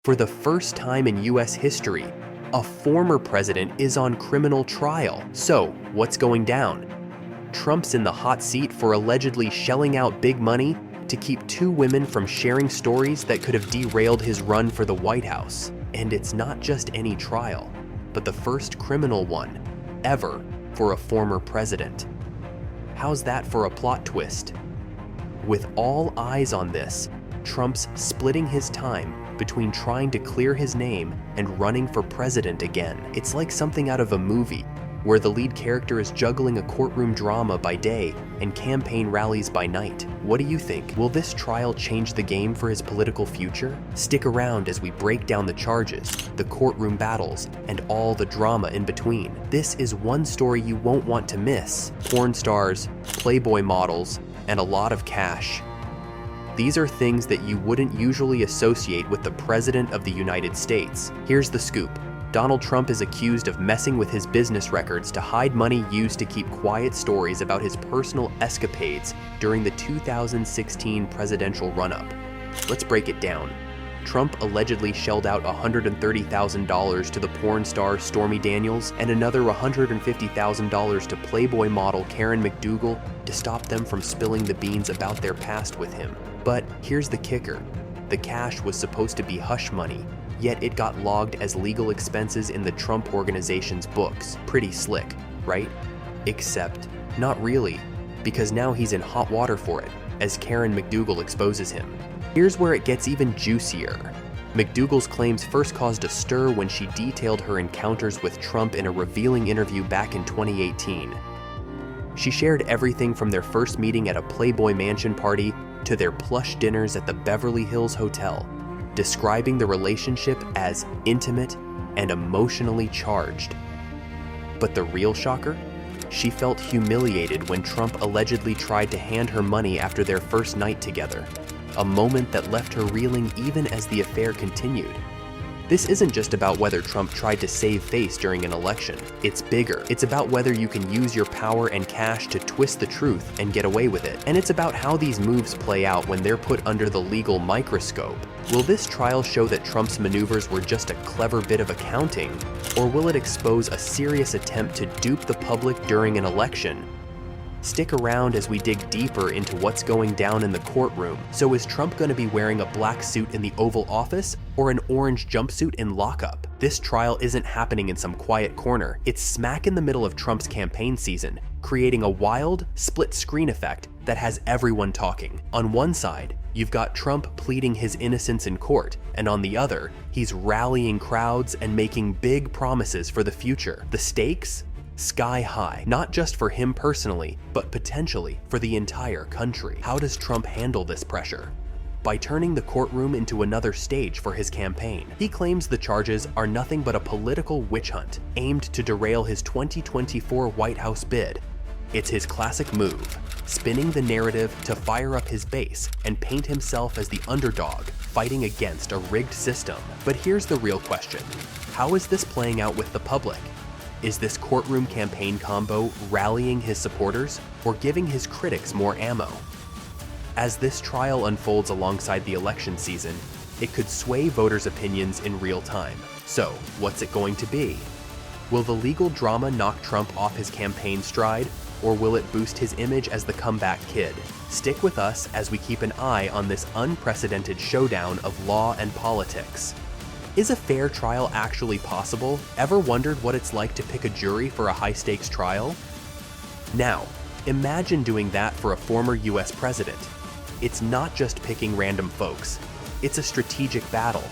For the first time in US history, a former president is on criminal trial. So, what's going down? Trump's in the hot seat for allegedly shelling out big money to keep two women from sharing stories that could have derailed his run for the White House. And it's not just any trial, but the first criminal one ever for a former president. How's that for a plot twist? With all eyes on this, Trump's splitting his time between trying to clear his name and running for president again. It's like something out of a movie, where the lead character is juggling a courtroom drama by day and campaign rallies by night. What do you think? Will this trial change the game for his political future? Stick around as we break down the charges, the courtroom battles, and all the drama in between. This is one story you won't want to miss. Porn stars, Playboy models, and a lot of cash. These are things that you wouldn't usually associate with the President of the United States. Here's the scoop. Donald Trump is accused of messing with his business records to hide money used to keep quiet stories about his personal escapades during the 2016 presidential run-up. Let's break it down. Trump allegedly shelled out $130,000 to the porn star Stormy Daniels and another $150,000 to Playboy model Karen McDougal to stop them from spilling the beans about their past with him. But here's the kicker. The cash was supposed to be hush money, yet it got logged as legal expenses in the Trump Organization's books. Pretty slick, right? Except, not really, because now he's in hot water for it, as Karen McDougal exposes him. Here's where it gets even juicier. McDougal's claims first caused a stir when she detailed her encounters with Trump in a revealing interview back in 2018. She shared everything from their first meeting at a Playboy Mansion party to their plush dinners at the Beverly Hills Hotel, describing the relationship as intimate and emotionally charged. But the real shocker? She felt humiliated when Trump allegedly tried to hand her money after their first night together, a moment that left her reeling even as the affair continued. This isn't just about whether Trump tried to save face during an election. It's bigger. It's about whether you can use your power and cash to twist the truth and get away with it. And it's about how these moves play out when they're put under the legal microscope. Will this trial show that Trump's maneuvers were just a clever bit of accounting, or will it expose a serious attempt to dupe the public during an election? Stick around as we dig deeper into what's going down in the courtroom. So is Trump going to be wearing a black suit in the Oval Office or an orange jumpsuit in lockup? This trial isn't happening in some quiet corner. It's smack in the middle of Trump's campaign season, creating a wild, split-screen effect that has everyone talking. On one side, you've got Trump pleading his innocence in court, and on the other, he's rallying crowds and making big promises for the future. The stakes? Sky high, not just for him personally, but potentially for the entire country. How does Trump handle this pressure? By turning the courtroom into another stage for his campaign. He claims the charges are nothing but a political witch hunt aimed to derail his 2024 White House bid. It's his classic move, spinning the narrative to fire up his base and paint himself as the underdog fighting against a rigged system. But here's the real question. How is this playing out with the public? Is this courtroom campaign combo rallying his supporters or giving his critics more ammo? As this trial unfolds alongside the election season, it could sway voters' opinions in real time. So, what's it going to be? Will the legal drama knock Trump off his campaign stride, or will it boost his image as the comeback kid? Stick with us as we keep an eye on this unprecedented showdown of law and politics. Is a fair trial actually possible? Ever wondered what it's like to pick a jury for a high-stakes trial? Now, imagine doing that for a former US president. It's not just picking random folks. It's a strategic battle,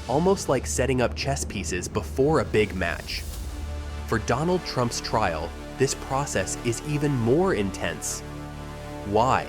almost like setting up chess pieces before a big match. For Donald Trump's trial, this process is even more intense. Why?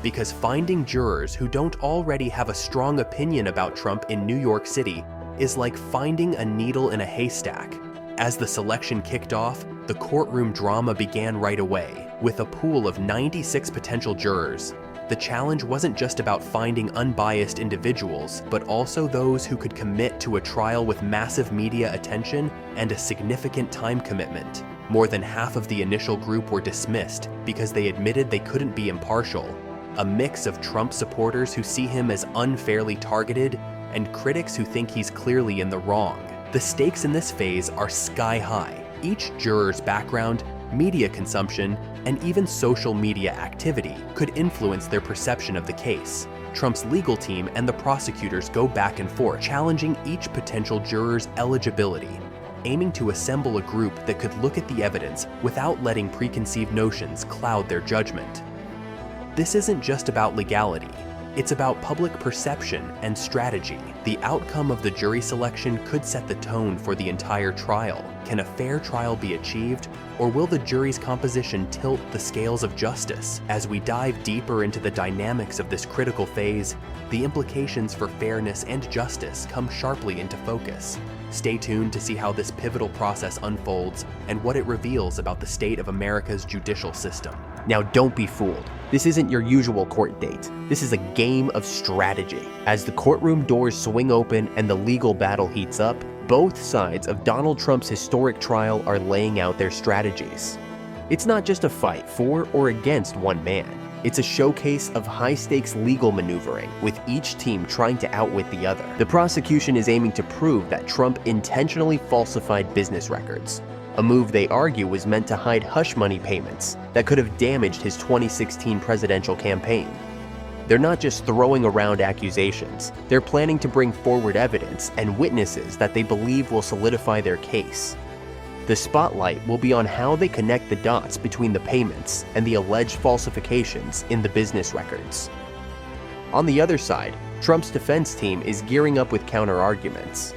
Because finding jurors who don't already have a strong opinion about Trump in New York City is like finding a needle in a haystack. As the selection kicked off, the courtroom drama began right away. With a pool of 96 potential jurors, the challenge wasn't just about finding unbiased individuals, but also those who could commit to a trial with massive media attention and a significant time commitment. More than half of the initial group were dismissed because they admitted they couldn't be impartial. A mix of Trump supporters who see him as unfairly targeted and critics who think he's clearly in the wrong. The stakes in this phase are sky high. Each juror's background, media consumption, and even social media activity could influence their perception of the case. Trump's legal team and the prosecutors go back and forth, challenging each potential juror's eligibility, aiming to assemble a group that could look at the evidence without letting preconceived notions cloud their judgment. This isn't just about legality. It's about public perception and strategy. The outcome of the jury selection could set the tone for the entire trial. Can a fair trial be achieved, or will the jury's composition tilt the scales of justice? As we dive deeper into the dynamics of this critical phase, the implications for fairness and justice come sharply into focus. Stay tuned to see how this pivotal process unfolds and what it reveals about the state of America's judicial system. Now, don't be fooled. This isn't your usual court date. This is a game of strategy. As the courtroom doors swing open and the legal battle heats up, both sides of Donald Trump's historic trial are laying out their strategies. It's not just a fight for or against one man. It's a showcase of high-stakes legal maneuvering, with each team trying to outwit the other. The prosecution is aiming to prove that Trump intentionally falsified business records, a move they argue was meant to hide hush money payments that could have damaged his 2016 presidential campaign. They're not just throwing around accusations, they're planning to bring forward evidence and witnesses that they believe will solidify their case. The spotlight will be on how they connect the dots between the payments and the alleged falsifications in the business records. On the other side, Trump's defense team is gearing up with counter-arguments.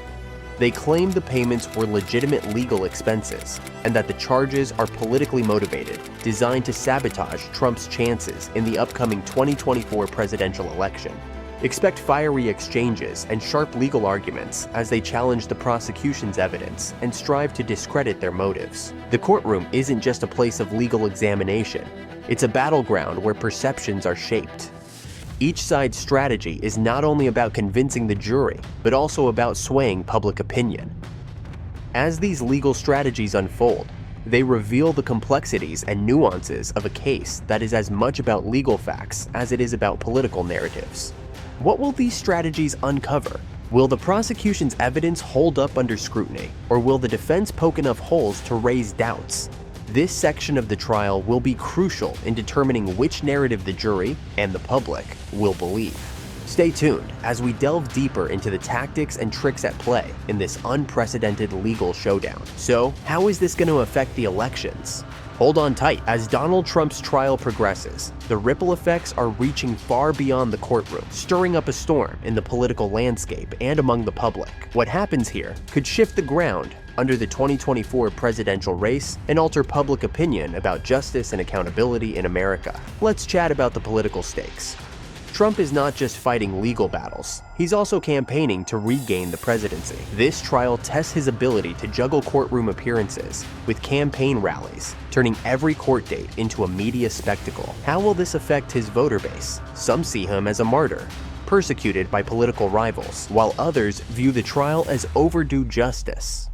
They claim the payments were legitimate legal expenses and that the charges are politically motivated, designed to sabotage Trump's chances in the upcoming 2024 presidential election. Expect fiery exchanges and sharp legal arguments as they challenge the prosecution's evidence and strive to discredit their motives. The courtroom isn't just a place of legal examination, it's a battleground where perceptions are shaped. Each side's strategy is not only about convincing the jury, but also about swaying public opinion. As these legal strategies unfold, they reveal the complexities and nuances of a case that is as much about legal facts as it is about political narratives. What will these strategies uncover? Will the prosecution's evidence hold up under scrutiny, or will the defense poke enough holes to raise doubts? This section of the trial will be crucial in determining which narrative the jury and the public will believe. Stay tuned as we delve deeper into the tactics and tricks at play in this unprecedented legal showdown. So, how is this going to affect the elections? Hold on tight. As Donald Trump's trial progresses, the ripple effects are reaching far beyond the courtroom, stirring up a storm in the political landscape and among the public. What happens here could shift the ground under the 2024 presidential race and alter public opinion about justice and accountability in America. Let's chat about the political stakes. Trump is not just fighting legal battles, he's also campaigning to regain the presidency. This trial tests his ability to juggle courtroom appearances with campaign rallies, turning every court date into a media spectacle. How will this affect his voter base? Some see him as a martyr, persecuted by political rivals, while others view the trial as overdue justice.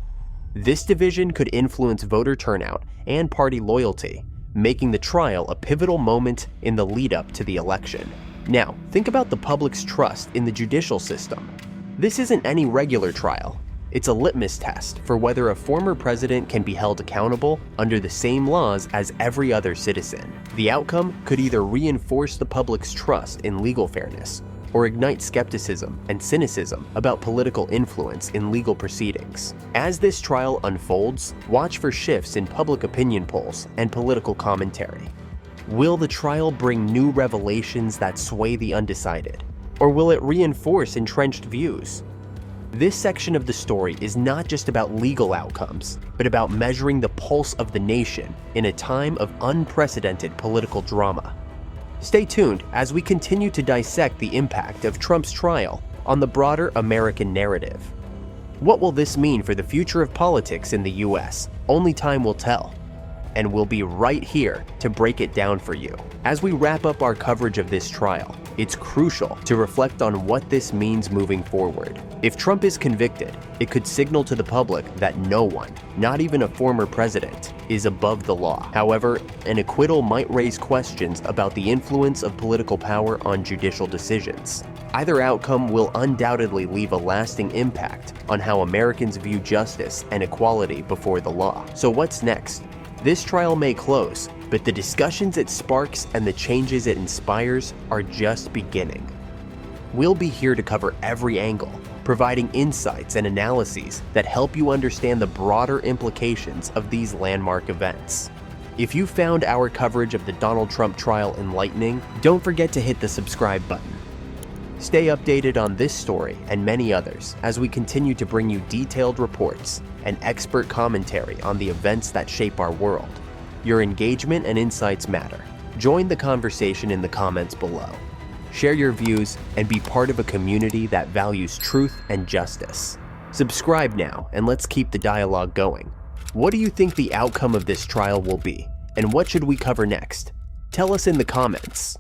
This division could influence voter turnout and party loyalty, making the trial a pivotal moment in the lead-up to the election. Now, think about the public's trust in the judicial system. This isn't any regular trial. It's a litmus test for whether a former president can be held accountable under the same laws as every other citizen. The outcome could either reinforce the public's trust in legal fairness or ignite skepticism and cynicism about political influence in legal proceedings. As this trial unfolds, watch for shifts in public opinion polls and political commentary. Will the trial bring new revelations that sway the undecided? Or will it reinforce entrenched views? This section of the story is not just about legal outcomes, but about measuring the pulse of the nation in a time of unprecedented political drama. Stay tuned as we continue to dissect the impact of Trump's trial on the broader American narrative. What will this mean for the future of politics in the US? Only time will tell. And we'll be right here to break it down for you. As we wrap up our coverage of this trial, it's crucial to reflect on what this means moving forward. If Trump is convicted, it could signal to the public that no one, not even a former president, is above the law. However, an acquittal might raise questions about the influence of political power on judicial decisions. Either outcome will undoubtedly leave a lasting impact on how Americans view justice and equality before the law. So what's next? This trial may close, but the discussions it sparks and the changes it inspires are just beginning. We'll be here to cover every angle, providing insights and analyses that help you understand the broader implications of these landmark events. If you found our coverage of the Donald Trump trial enlightening, don't forget to hit the subscribe button. Stay updated on this story and many others as we continue to bring you detailed reports and expert commentary on the events that shape our world. Your engagement and insights matter. Join the conversation in the comments below. Share your views and be part of a community that values truth and justice. Subscribe now and let's keep the dialogue going. What do you think the outcome of this trial will be? And what should we cover next? Tell us in the comments.